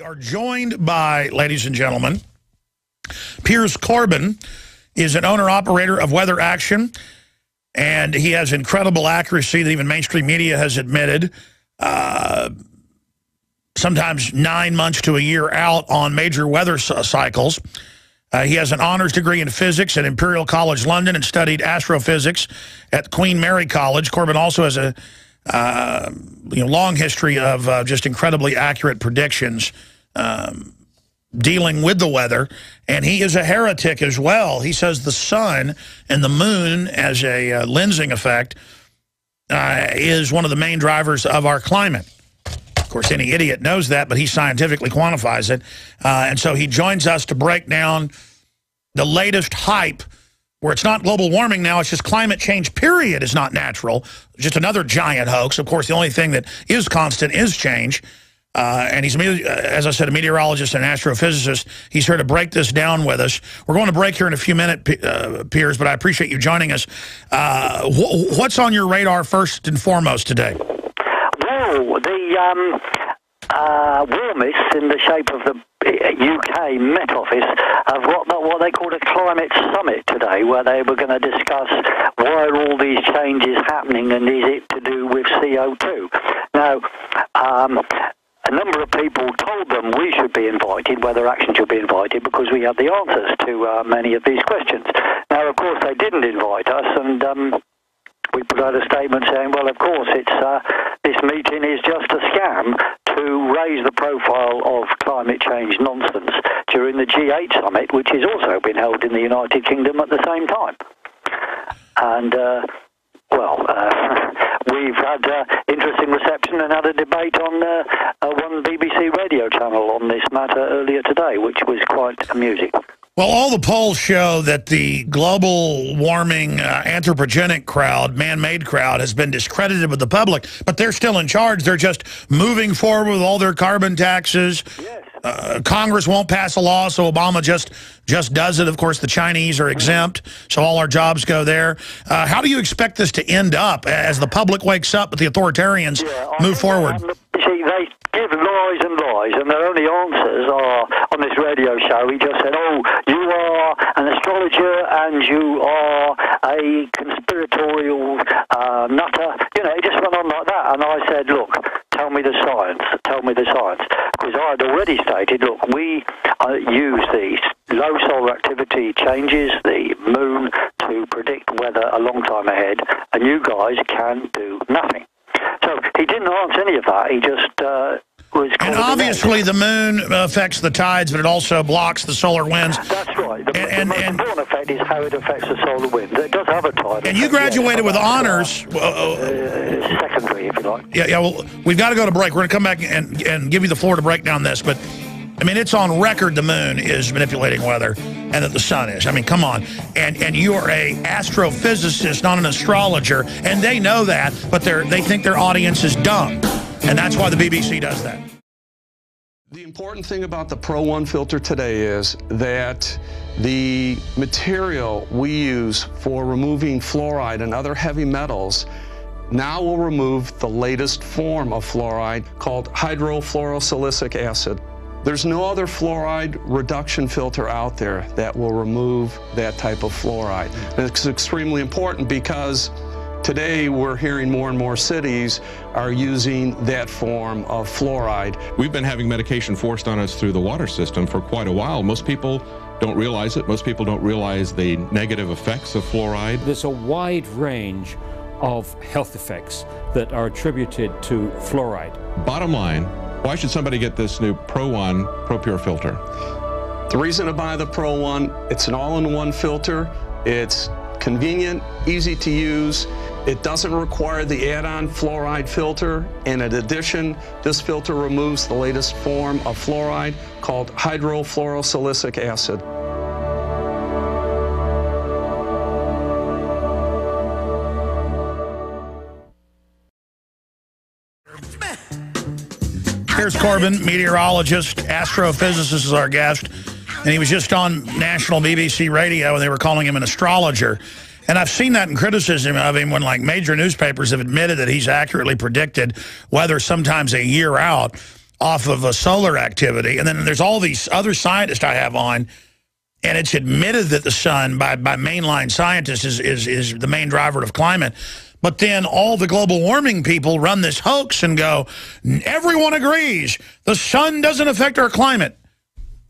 are joined by, ladies and gentlemen, Piers Corbyn is an owner-operator of WeatherAction, and he has incredible accuracy that even mainstream media has admitted, sometimes 9 months to a year out on major weather cycles. He has an honors degree in physics at Imperial College London and studied astrophysics at Queen Mary College. Corbyn also has a long history of just incredibly accurate predictions dealing with the weather, and he is a heretic as well. He says the sun and the moon as a lensing effect is one of the main drivers of our climate. Of course, any idiot knows that, but he scientifically quantifies it. And so he joins us to break down the latest hype, where it's not global warming now, it's just climate change, period, is not natural. Just another giant hoax. Of course, the only thing that is constant is change. And he's, as I said, a meteorologist and an astrophysicist. He's here to break this down with us. We're going to break here in a few minutes, Piers, but I appreciate you joining us. What's on your radar first and foremost today? Well, the warmists in the shape of the UK Met Office have got what they called a climate summit today, where they were going to discuss why are all these changes happening and is it to do with CO2. Now, a number of people told them we should be invited, WeatherAction should be invited, because we had the answers to many of these questions. Now, of course, they didn't invite us, and we put out a statement saying, well, of course, this meeting is just a scam to raise the profile of climate change nonsense during the G8 summit, which has also been held in the United Kingdom at the same time. And, we've had interesting reception and had a debate on one BBC radio channel on this matter earlier today, which was quite amusing. Well, all the polls show that the global warming anthropogenic crowd, man-made crowd, has been discredited with the public, but they're still in charge. They're just moving forward with all their carbon taxes. Yes. Congress won't pass a law, so Obama just does it. Of course, the Chinese are exempt, so all our jobs go there. How do you expect this to end up as the public wakes up, but the authoritarians move forward? See, they give lies and lies, and their only answers are, on this radio show, he just said, oh, you are an astrologer and you are a conspiratorial nutter. You know, he just went on like that, and I said, look, tell me the science, tell me the science. Because I had already stated, look, we use the low solar activity changes, the moon, to predict weather a long time ahead, and you guys can do nothing. So he didn't answer any of that. He just was... And obviously the moon affects the tides, but it also blocks the solar winds. That's right. The most important effect is how it affects the solar wind. It does have a tide. And you graduated with honors. Secondary, if you like. Yeah, well, we've got to go to break. We're going to come back and give you the floor to break down this, but... I mean, it's on record the moon is manipulating weather and that the sun is. I mean, come on. And you are a astrophysicist, not an astrologer, and they know that, but they think their audience is dumb. And that's why the BBC does that. The important thing about the Pro 1 filter today is that the material we use for removing fluoride and other heavy metals now will remove the latest form of fluoride called hydrofluorosilicic acid. There's no other fluoride reduction filter out there that will remove that type of fluoride. And it's extremely important because today we're hearing more and more cities are using that form of fluoride. We've been having medication forced on us through the water system for quite a while. Most people don't realize it. Most people don't realize the negative effects of fluoride. There's a wide range of health effects that are attributed to fluoride. Bottom line, why should somebody get this new Pro 1 ProPure filter? The reason to buy the Pro 1, it's an all-in-one filter. It's convenient, easy to use. It doesn't require the add-on fluoride filter. And in addition, this filter removes the latest form of fluoride called hydrofluorosilicic acid. Piers Corbyn, meteorologist, astrophysicist, is our guest. And he was just on national BBC radio, and they were calling him an astrologer. And I've seen that in criticism of him when, like, major newspapers have admitted that he's accurately predicted weather sometimes a year out. off of a solar activity. And then there's all these other scientists I have on, and it's admitted that the sun, by mainline scientists, is the main driver of climate. But then all the global warming people run this hoax and go, everyone agrees, the sun doesn't affect our climate.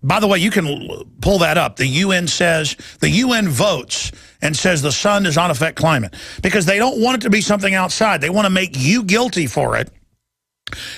By the way, you can pull that up. The UN says, the UN votes and says the sun does not affect climate because they don't want it to be something outside. They want to make you guilty for it.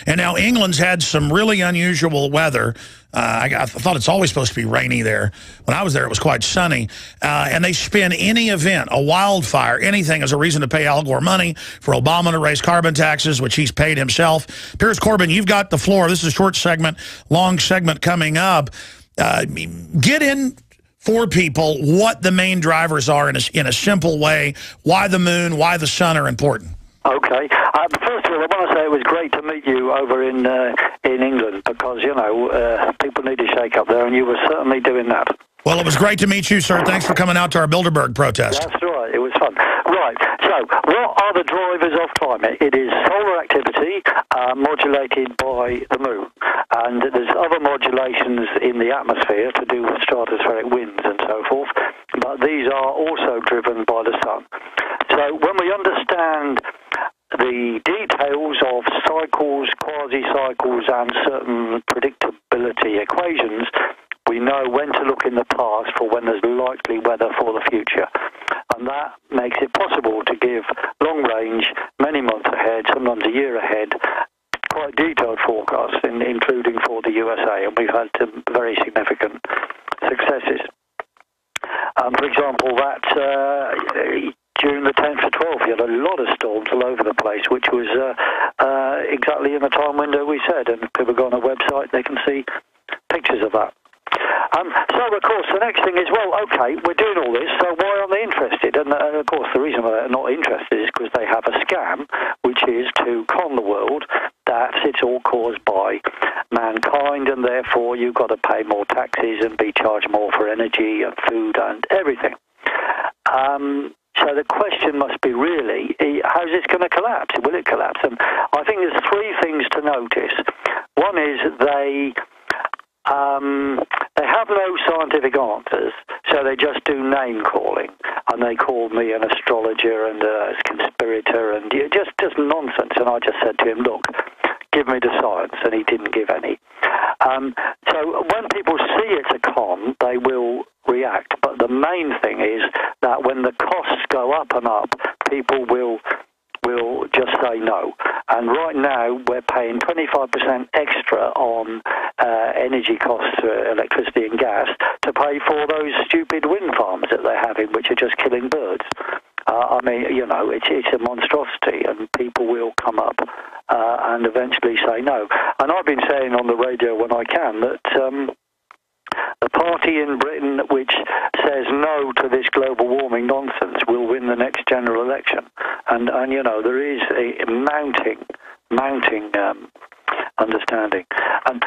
And now England's had some really unusual weather. I thought it's always supposed to be rainy there. When I was there, it was quite sunny. And they spin any event, a wildfire, anything as a reason to pay Al Gore money, for Obama to raise carbon taxes, which he's paid himself. Piers Corbyn, you've got the floor. This is a short segment, long segment coming up. Get in for people what the main drivers are in a simple way, why the moon, why the sun are important. Okay. First of all, I want to say it was great to meet you over in England because, you know, people need to shake up there, and you were certainly doing that. Well, it was great to meet you, sir. Thanks for coming out to our Bilderberg protest. That's right. It was fun. Right. So, what are the drivers of climate? It is solar activity modulated by the moon. And there's other modulations in the atmosphere to do with stratospheric winds and so forth. But these are also driven by the sun. So, when we understand the details of cycles, quasi-cycles, and certain predictability equations, we know when to look in the past for when there's likely weather for the future. And that makes it possible to give long range, many months ahead, sometimes a year ahead, quite detailed forecasts, including for the USA. And we've had some very significant successes. For example, that during the 10th to 12th, you had a lot of storms all over the place, which was exactly in the time window we said. And if people go on our website, they can see pictures of that. So, of course, the next thing is, well, okay, we're doing all this, so why aren't they interested? And of course, the reason why they're not interested is because they have a scam, which is to con the world that it's all caused by mankind, and therefore you've got to pay more taxes and be charged more for energy and food and everything. So the question must be really, how's this going to collapse? Will it collapse? And I think there's three things to notice. One is they have no scientific answers, so they just do name calling, and they called me an astrologer and a conspirator, and just nonsense. And I just said to him, look, give me the science, and he didn't give any. So when people see it's a con, they will react. But the main thing is that when the costs go up and up, people will just say no. And right now, we're paying 25% extra on energy costs, electricity and gas, to pay for those stupid wind farms that they're having, which are just killing birds. I mean, you know, it's a monstrosity, and people will come up and eventually say no. And I've been saying on the radio when I can that the party in Britain which says no to this global warming nonsense will win the next general election. And you know, there is a mounting understanding. And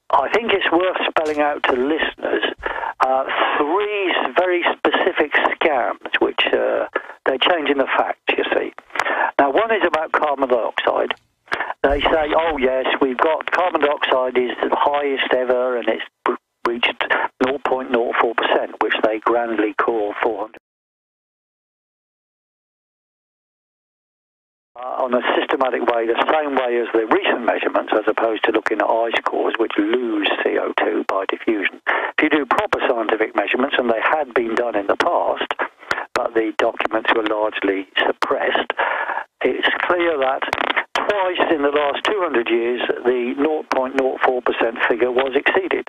I think it's worth spelling out to listeners three very specific scams which they're changing the facts, you see. Now, one is about carbon dioxide. They say, oh yes, we've got carbon dioxide is the highest ever, and it's reached 0.04%, which they grandly call 400. On a systematic way, the same way as the recent measurements, as opposed to looking at ice cores, which lose CO2 by diffusion. If you do proper scientific measurements, and they had been done in the past, but the documents were largely suppressed, it's clear that twice in the last 200 years, the 0.04% figure was exceeded.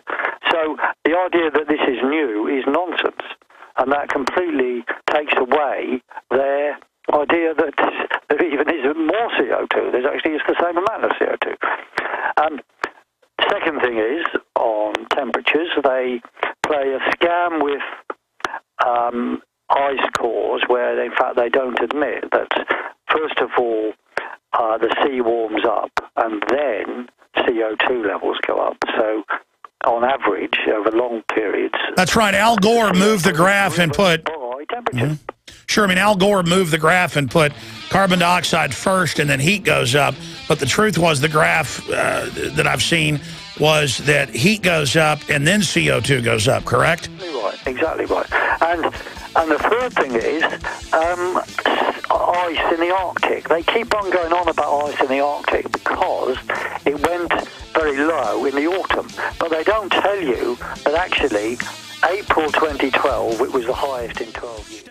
So the idea that this is new is nonsense, and that completely takes away their idea that there even is more CO2. There's actually just the same amount of CO2. Second thing is, on temperatures, they play a scam with ice cores, where in fact they don't admit that, first of all, the sea warms up and then CO2 levels go up. So on average, over long periods... That's right. Al Gore moved the graph and put... ...by temperature. Sure, I mean, Al Gore moved the graph and put carbon dioxide first and then heat goes up. But the truth was the graph that I've seen was that heat goes up and then CO2 goes up, correct? Exactly right. And the third thing is ice in the Arctic. They keep on going on about ice in the Arctic because it went very low in the autumn. But they don't tell you that actually April 2012, it was the highest in 12 years.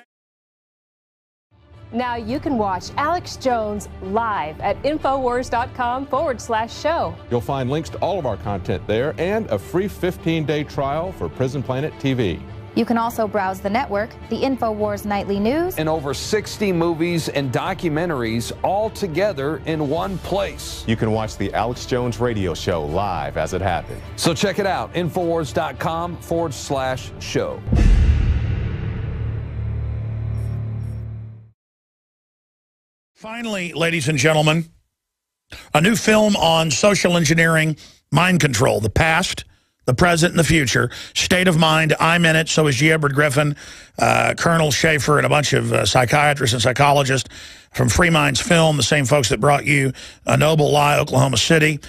Now you can watch Alex Jones live at Infowars.com/show. You'll find links to all of our content there and a free 15-day trial for Prison Planet TV. You can also browse the network, the Infowars Nightly News, and over 60 movies and documentaries all together in one place. You can watch the Alex Jones radio show live as it happened. So check it out, Infowars.com/show. Finally, ladies and gentlemen, a new film on social engineering, mind control, the past, the present, and the future. State of Mind, I'm in it, so is G. Edward Griffin, Colonel Schaefer, and a bunch of psychiatrists and psychologists from Free Minds Film, the same folks that brought you A Noble Lie, Oklahoma City.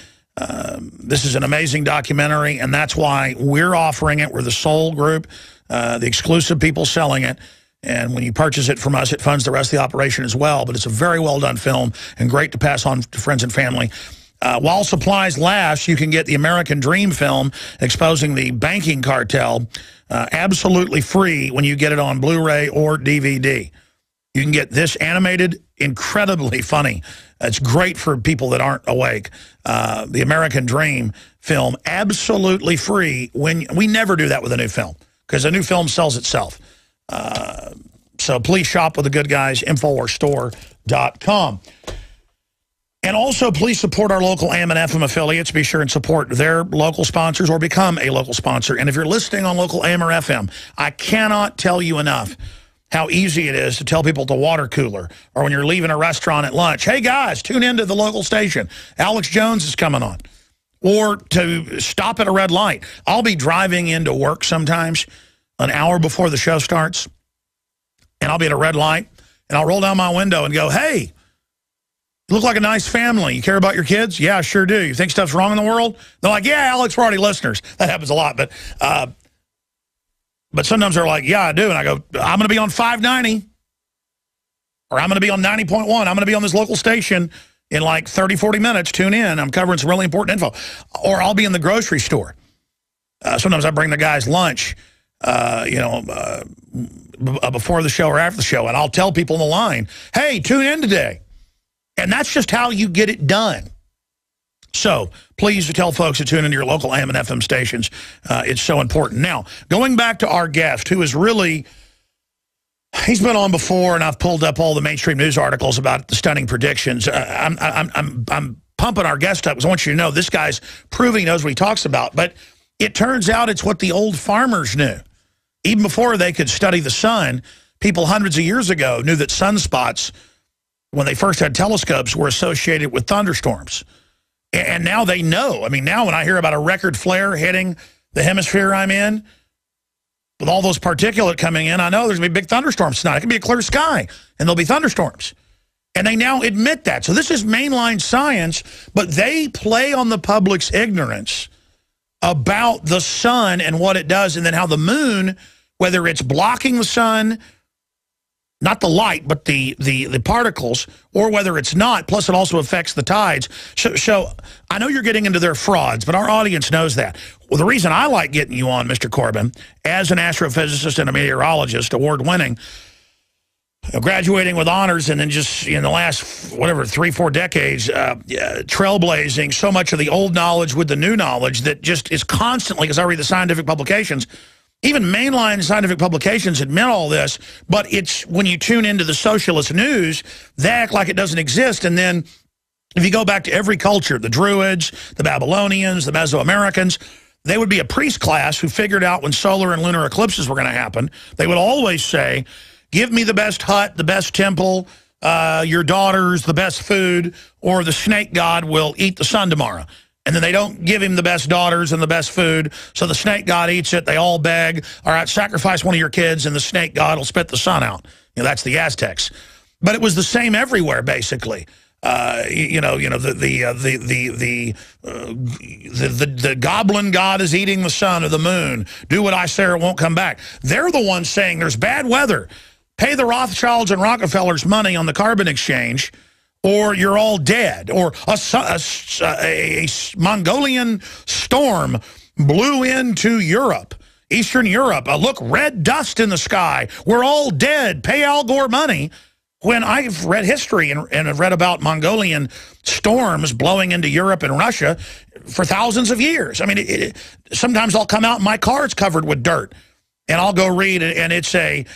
This is an amazing documentary, and that's why we're offering it. We're the sole group, the exclusive people selling it. And when you purchase it from us, it funds the rest of the operation as well. But it's a very well-done film and great to pass on to friends and family. While supplies last, you can get the American Dream film exposing the banking cartel absolutely free when you get it on Blu-ray or DVD. You can get this animated, incredibly funny. It's great for people that aren't awake. The American Dream film, absolutely free. When we never do that with a new film because a new film sells itself. So please shop with the good guys, InfoWarsStore.com. And also, please support our local AM and FM affiliates. Be sure and support their local sponsors or become a local sponsor. And if you're listening on local AM or FM, I cannot tell you enough how easy it is to tell people at the water cooler or when you're leaving a restaurant at lunch, hey, guys, tune into the local station. Alex Jones is coming on. Or to stop at a red light. I'll be driving into work sometimes an hour before the show starts, and I'll be at a red light, and I'll roll down my window and go, hey, you look like a nice family. You care about your kids? Yeah, I sure do. You think stuff's wrong in the world? They're like, yeah, Alex, we're already listeners. That happens a lot. But sometimes they're like, yeah, I do. And I go, I'm going to be on 590, or I'm going to be on 90.1. I'm going to be on this local station in like 30, 40 minutes. Tune in. I'm covering some really important info. Or I'll be in the grocery store. Sometimes I bring the guys lunch, before the show or after the show, and I'll tell people in the line, hey, tune in today. And that's just how you get it done. So please tell folks to tune into your local AM and FM stations. It's so important. Now, going back to our guest, who is really, he's been on before, and I've pulled up all the mainstream news articles about the stunning predictions. I'm pumping our guest up because I want you to know this guy's proving he knows what he talks about. But it turns out it's what the old farmers knew. Even before they could study the sun, people hundreds of years ago knew that sunspots, when they first had telescopes, were associated with thunderstorms. And now they know. I mean, now when I hear about a record flare hitting the hemisphere I'm in, with all those particulate coming in, I know there's going to be big thunderstorms tonight. It could be a clear sky, and there'll be thunderstorms. And they now admit that. So this is mainline science, but they play on the public's ignorance about the sun and what it does, and then how the moon, whether it's blocking the sun, not the light, but the particles, or whether it's not, plus it also affects the tides. So I know you're getting into their frauds, but our audience knows that. Well, the reason I like getting you on, Mr. Corbyn, as an astrophysicist and a meteorologist, award-winning, graduating with honors, and then just in the last, 3-4 decades, trailblazing so much of the old knowledge with the new knowledge that just is constantly, because I read the scientific publications, even mainline scientific publications admit all this, but it's when you tune into the socialist news, they act like it doesn't exist. And then if you go back to every culture, the Druids, the Babylonians, the Mesoamericans, they would be a priest class who figured out when solar and lunar eclipses were going to happen. They would always say, give me the best hut, the best temple, your daughters, the best food, or the snake god will eat the sun tomorrow. And then they don't give him the best daughters and the best food, so the snake god eats it. They all beg, all right, sacrifice one of your kids, and the snake god will spit the sun out that's the Aztecs. But it was the same everywhere, basically. The goblin god is eating the sun or the moon. Do what I say or it won't come back. They're the ones saying there's bad weather. Pay the Rothschilds and Rockefellers money on the carbon exchange, or you're all dead. Or a Mongolian storm blew into Europe, Eastern Europe. Look, red dust in the sky. We're all dead. Pay Al Gore money. When I've read history and have read about Mongolian storms blowing into Europe and Russia for thousands of years. I mean, sometimes I'll come out and my car is covered with dirt. And I'll go read it, and it's a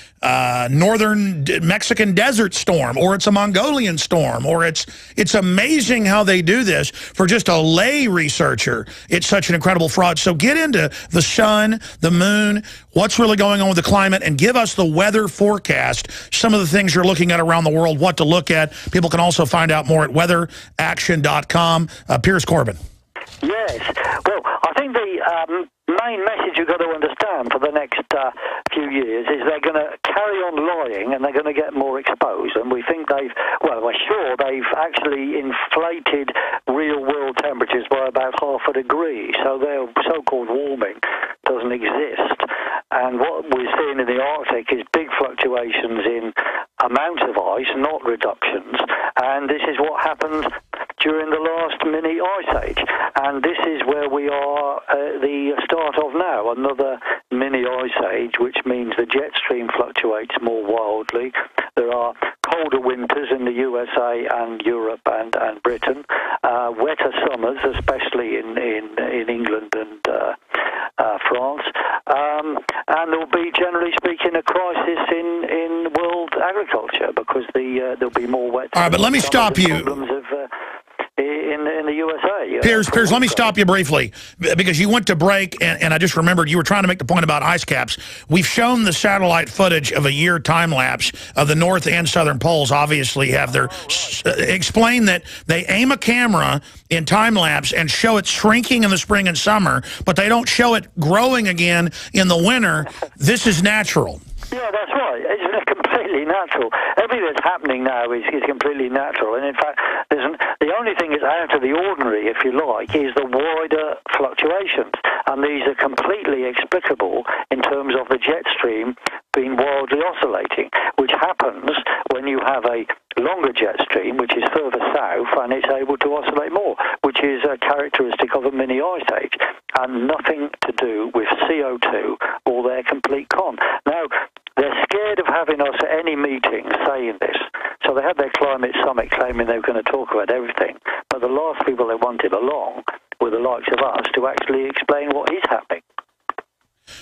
northern Mexican desert storm, or it's a Mongolian storm, or it's amazing how they do this for just a lay researcher. It's such an incredible fraud. So get into the sun, the moon, what's really going on with the climate, and give us the weather forecast, some of the things you're looking at around the world, what to look at. People can also find out more at weatheraction.com. Piers Corbyn. Yes. Well, I think the main message you've got to understand for the next few years is they're going to carry on lying and they're going to get more exposed. And we think we're sure they've actually inflated real world temperatures by about 0.5 degree. So their so-called warming doesn't exist. And what we're seeing in the Arctic is big fluctuations in amounts of ice, not reductions. And this is what happened during the last mini ice age. And this is where we are at the start of now, another mini ice age, which means the jet stream fluctuates more wildly. There are colder winters in the USA and Europe and Britain, wetter summers, especially in England and France, and there'll be, generally speaking, a crisis in world agriculture because there'll be more wet. All right, but let me stop you. In the USA. Piers, let me stop you briefly, because you went to break, and I just remembered you were trying to make the point about ice caps. We've shown the satellite footage of a year time-lapse of the North and Southern poles obviously have their... Explain that they aim a camera in time-lapse and show it shrinking in the spring and summer, but they don't show it growing again in the winter. This is natural. Yeah, that's right. It's completely natural. Everything that's happening now is completely natural. And in fact, the only thing that's out of the ordinary, if you like, is the wider fluctuations. And these are completely explicable in terms of the jet stream being wildly oscillating, which happens when you have a longer jet stream, which is further south, and it's able to oscillate more, which is a characteristic of a mini ice age, and nothing to do with CO2 or their complete con. Now, they're scared of having us at any meeting saying this. So they had their climate summit claiming they were going to talk about everything. But the last people they wanted along were the likes of us to actually explain what is happening.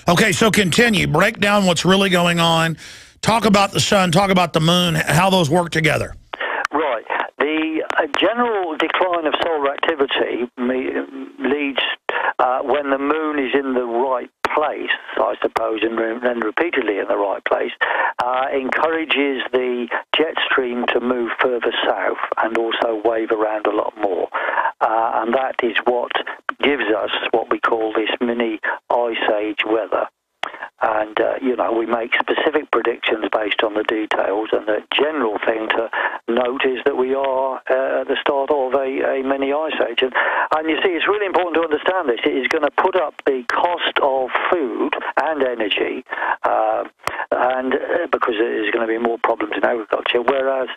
Okay, so continue. Break down what's really going on. Talk about the sun, talk about the moon, how those work together. Right. The general decline of solar activity leads when the moon is in the right place, I suppose, and then repeatedly in the right place, encourages the jet stream to move further south and also wave around a lot more. And that is what gives us what we call this mini ice age weather. And, we make specific predictions based on the details, and the general thing to note is that we are at the start of a mini ice age. And you see, it's really important to understand this. It is going to put up the cost of food and energy, and because there's going to be more problems in agriculture, whereas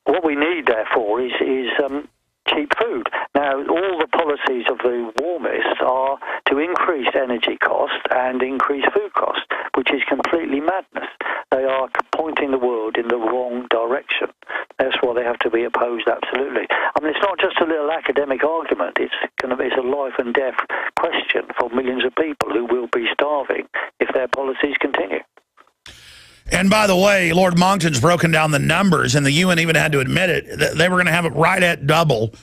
what we need, therefore, is cheap food. Now, all the policies of the warmists are to increase energy costs and increase food costs, which is completely madness. They are pointing the world in the wrong direction. That's why they have to be opposed, absolutely. I mean, it's not just a little academic argument. It's a life and death question for millions of people who will be starving if their policies continue. And by the way, Lord Monckton's broken down the numbers, and the UN even had to admit it. They were going to have it right at double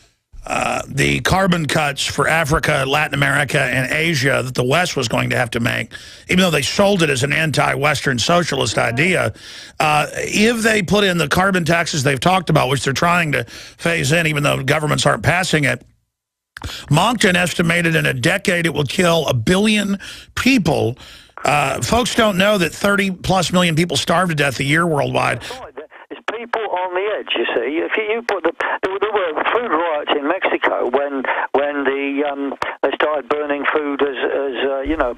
the carbon cuts for Africa, Latin America, and Asia that the West was going to have to make, even though they sold it as an anti-Western socialist idea. If they put in the carbon taxes they've talked about, which they're trying to phase in, even though governments aren't passing it, Monckton estimated in a decade it will kill 1 billion people Folks don't know that 30+ million people starve to death a year worldwide. It's people on the edge, you see. If you put there were food riots in Mexico when they started burning food as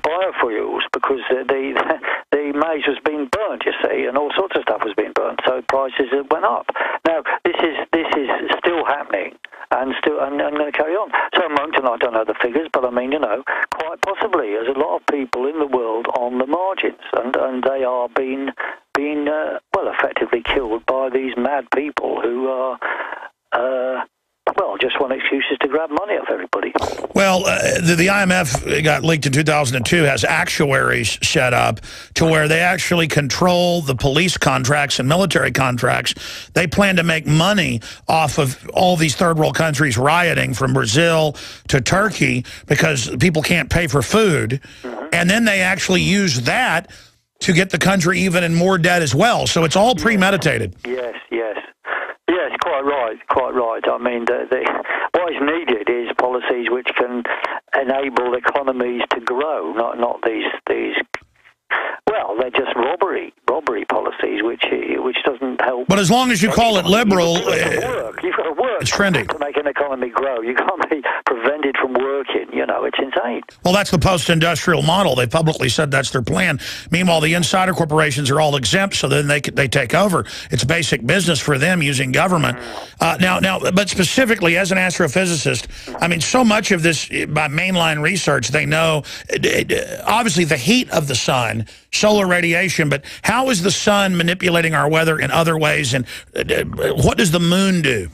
biofuels because the maize was being burnt, you see, and all sorts of stuff was being burnt, so prices went up. Now this is still happening and going to carry on. So amongst, and I don't know the figures, but I mean, quite possibly there's a lot of people in the world on the margins, and they are being effectively killed by these mad people who are just want excuses to grab money off everybody. Well, the IMF got leaked in 2002, has actuaries set up to where they actually control the police contracts and military contracts. They plan to make money off of all these third world countries rioting, from Brazil to Turkey, because people can't pay for food. And then they actually use that to get the country even in more debt as well. So it's all premeditated. Yes, quite right. I mean, what is needed is policies which can enable economies to grow, not these. Well, they're just robbery policies, which doesn't help. But as long as you call it liberal, you've got to work. It's trendy To make an economy grow. You can't be prevented from working. It's insane. Well, that's the post-industrial model. They publicly said that's their plan. Meanwhile, the insider corporations are all exempt, so then they take over. It's basic business for them using government. But specifically, as an astrophysicist, I mean, so much of this, by mainline research, they know, obviously, the heat of the sun, solar radiation, but how is the sun manipulating our weather in other ways, and what does the moon do?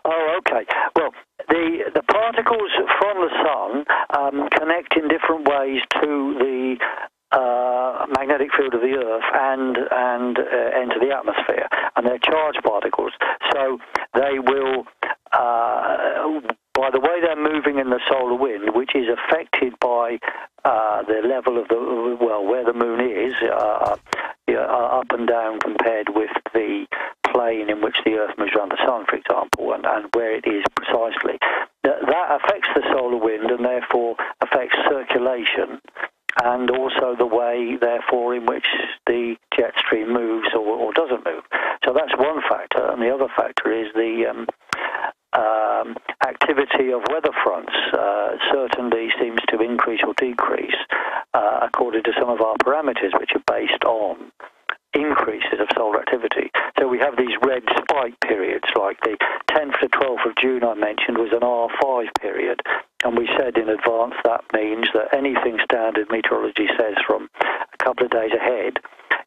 Oh, okay. Well, the particles from the sun connect in different ways to the magnetic field of the Earth and enter the atmosphere, and they're charged particles. So they will, by the way they're moving in the solar wind, which is affected by the level of where the moon is, up and down compared with the plane in which the Earth moves around the sun, for example, and where it is precisely. That affects the solar wind and therefore affects circulation, and also the way, therefore, in which the jet stream moves or doesn't move. So that's one factor, and the other factor is the activity of weather fronts certainly seems to increase or decrease according to some of our parameters, which are based on increases of solar activity. So we have these red spike periods, like the 10th to 12th of June I mentioned was an R5 period, and we said in advance that means that anything standard meteorology says from a couple of days ahead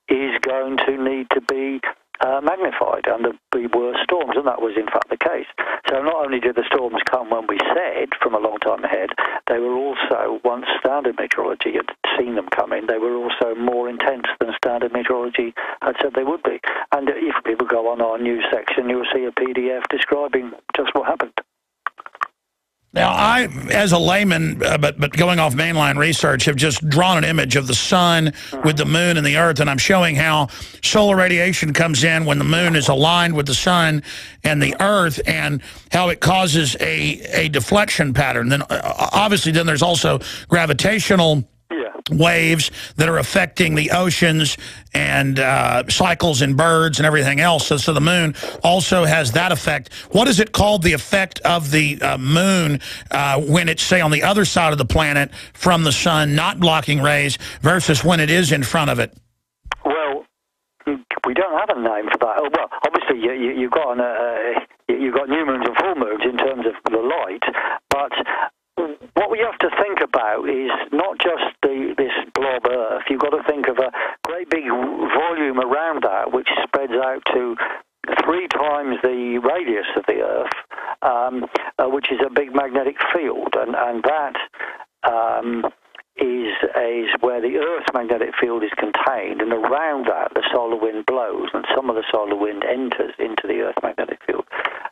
is going to need to be magnified, and there'll be worse storms, and that was in fact the case. So not only did the storms come when we said from a long time ahead, they were also, once standard meteorology had seen them coming, they were also more intense than standard meteorology had said they would be. And if people go on our news section, you'll see a PDF describing just what happened. Now, I, as a layman, but going off mainline research, have just drawn an image of the sun with the moon and the earth, and I'm showing how solar radiation comes in when the moon is aligned with the sun and the earth, and how it causes a deflection pattern. Then, obviously, then there's also gravitational waves that are affecting the oceans and cycles in birds and everything else. So the moon also has that effect. What is it called, the effect of the moon when it's, say, on the other side of the planet from the sun, not blocking rays, versus when it is in front of it? Well, we don't have a name for that. Oh, well, obviously you've got new moons and full moons in terms of the light, but what we have to think about is not just this blob Earth. You've got to think of a great big volume around that, which spreads out to 3 times the radius of the Earth, which is a big magnetic field, and that is where the Earth's magnetic field is contained, and around that the solar wind blows, and some of the solar wind enters into the Earth's magnetic field.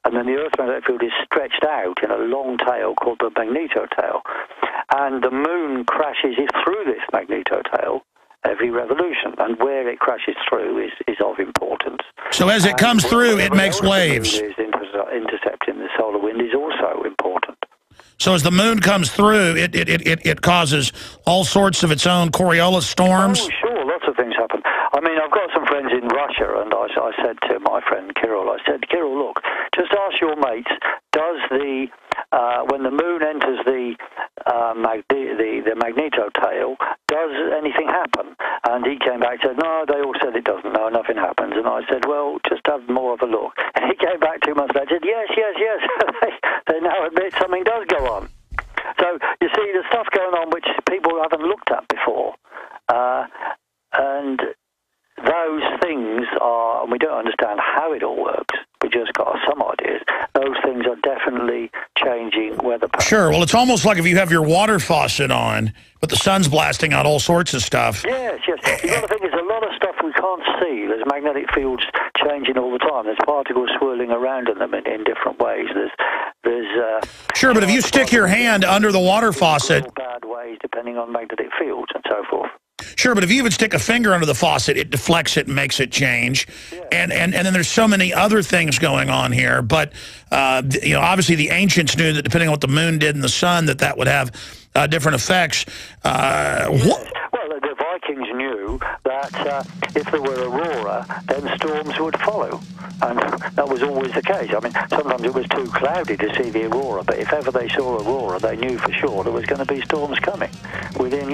And then the Earth's magnetic field is stretched out in a long tail called the magnetotail. And the moon crashes through this magnetotail every revolution, and where it crashes through is of importance. So as it comes through, it makes waves. Intercepting the solar wind is also important. So as the moon comes through, it causes all sorts of its own Coriolis storms? Oh, sure, lots of things happen. I mean, I've got some friends in Russia, and I said to my friend Kirill, Kirill, look, just ask your mates, does when the moon enters the magneto tail, does anything happen? And he came back and said, no, they all said it doesn't. No, nothing happens. And I said, well, just have more of a look. And he came back 2 months later and said, yes. they now admit something does go on. So, you see, there's stuff going on which people haven't looked at before. And those things are, and we don't understand how it all works, we just got some ideas. Those things are definitely changing weather patterns. Sure, well, it's almost like if you have your water faucet on, but the sun's blasting out all sorts of stuff. Yes. You've got to think there's a lot of stuff we can't see. There's magnetic fields changing all the time. There's particles swirling around in them in different ways. Sure, but if you stick your hand under the water faucet... bad ways, depending on magnetic fields and so forth. Sure, but if you would stick a finger under the faucet, it deflects it and makes it change. Yeah. And then there's so many other things going on here. But, obviously the ancients knew that depending on what the moon did and the sun, that would have different effects. Well, the Vikings knew that if there were aurora, then storms would follow. And that was always the case. I mean, sometimes it was too cloudy to see the aurora, but if ever they saw aurora, they knew for sure there was going to be storms coming within,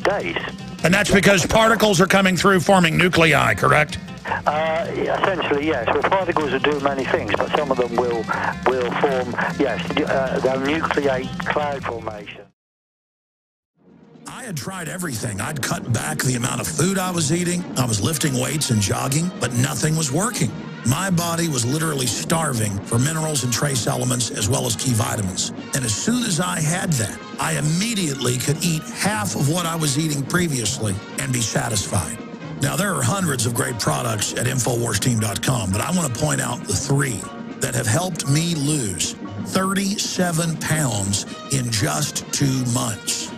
days. And that's because particles are coming through forming nuclei, correct? Essentially, yes. Well, particles will do many things, but some of them will form, they'll nucleate cloud formation. I had tried everything. I'd cut back the amount of food I was eating. I was lifting weights and jogging, but nothing was working. My body was literally starving for minerals and trace elements as well as key vitamins. And as soon as I had that, I immediately could eat half of what I was eating previously and be satisfied. Now, there are hundreds of great products at InfoWarsTeam.com, but I want to point out the 3 that have helped me lose 37 pounds in just 2 months.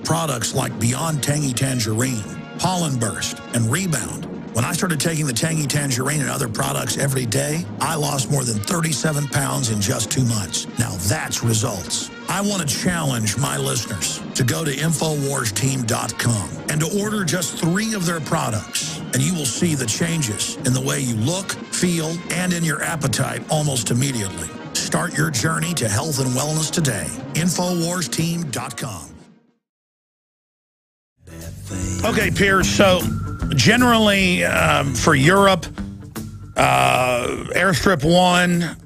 Products like Beyond Tangy Tangerine, Pollen Burst, and Rebound. When I started taking the Tangy Tangerine and other products every day, I lost more than 37 pounds in just 2 months. Now that's results. I want to challenge my listeners to go to InfoWarsTeam.com and to order just 3 of their products, and you will see the changes in the way you look, feel, and in your appetite almost immediately. Start your journey to health and wellness today. InfoWarsTeam.com. Okay, Piers, so generally for Europe, Airstrip 1,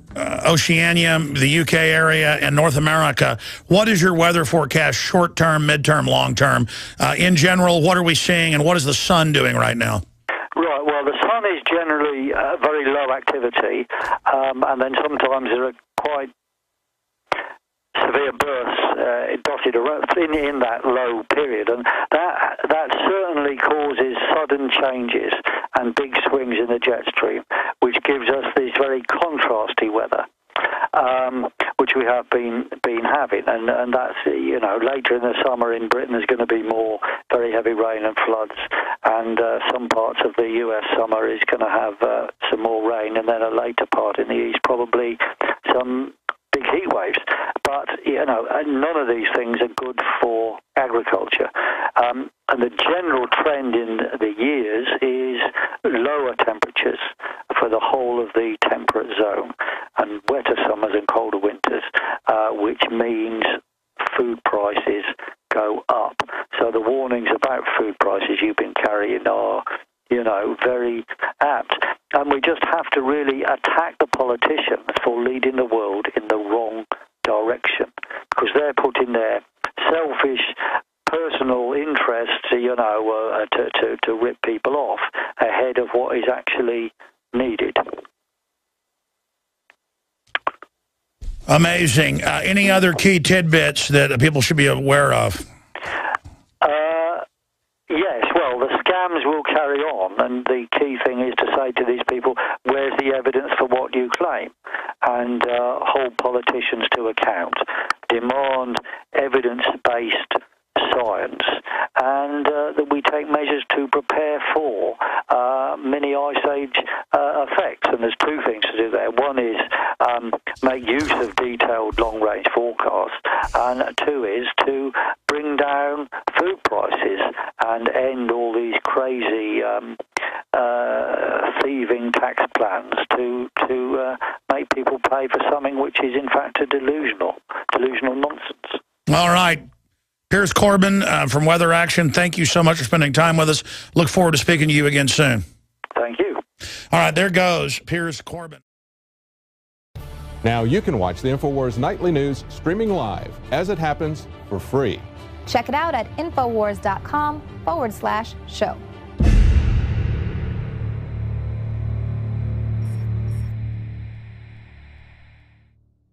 Oceania, the UK area, and North America, what is your weather forecast short-term, mid-term, long-term? In general, what are we seeing, and what is the sun doing right now? Right, well, the sun is generally very low activity, and then sometimes there are quite severe bursts dotted around in that low period, and that certainly causes sudden changes and big swings in the jet stream, which gives us this very contrasty weather, which we have been having, and that's, later in the summer in Britain there's going to be more very heavy rain and floods, and some parts of the US summer is going to have some more rain, and then a later part in the east probably some big heat waves. But, none of these things are good for agriculture. And the general trend in the years is lower temperatures for the whole of the temperate zone, and wetter summers and colder winters, which means food prices go up. So the warnings about food prices you've been carrying are, very apt. And we just have to really attack the politicians for leading the world in the wrong direction, because they're putting their selfish personal interests, to rip people off ahead of what is actually needed. Amazing. Any other key tidbits that people should be aware of? Yes, well, the scams will carry on, and the key thing is to say to these people, where's the evidence for what you claim? And hold politicians to account. Demand evidence-based science, and that we take measures to prepare for mini ice age effects. And there's 2 things to do there. One is make use of detailed long-range forecasts taxes and end all these crazy thieving tax plans to make people pay for something which is in fact a delusional nonsense. All right. Piers Corbyn from WeatherAction, thank you so much for spending time with us. Look forward to speaking to you again soon. Thank you. All right, there goes Piers Corbyn. Now you can watch the Infowars Nightly News streaming live as it happens for free. Check it out at Infowars.com/show.